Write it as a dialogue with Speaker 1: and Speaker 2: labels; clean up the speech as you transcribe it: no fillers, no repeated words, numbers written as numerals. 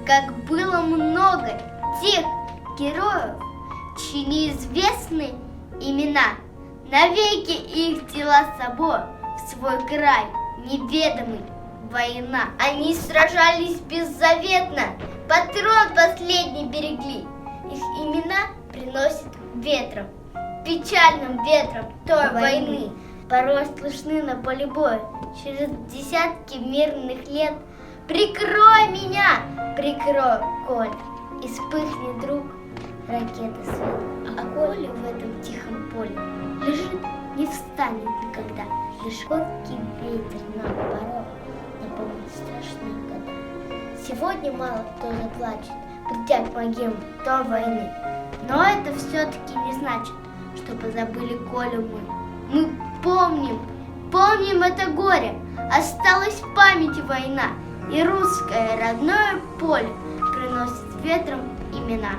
Speaker 1: как было много тех героев, чьи неизвестны имена, навеки их тела с собой в свой край неведомый война. Они сражались беззаветно, патрон последний берегли. Их имена приносят ветром, печальным ветром той войны. Порой слышны на поле боя через десятки мирных лет. Прикрой меня, прикрой, Коль, и вспыхнет, друг, ракеты свет. А Коля в этом тихом поле лежит, не встанет никогда. Лишь конский ветер нам порой напомнит страшные года. Сегодня мало кто заплачет, придя к могилам той войны. Но это все-таки не значит, что позабыли Колю мы. Мы помним это горе. Осталась в памяти война, и русское родное поле приносит ветром имена.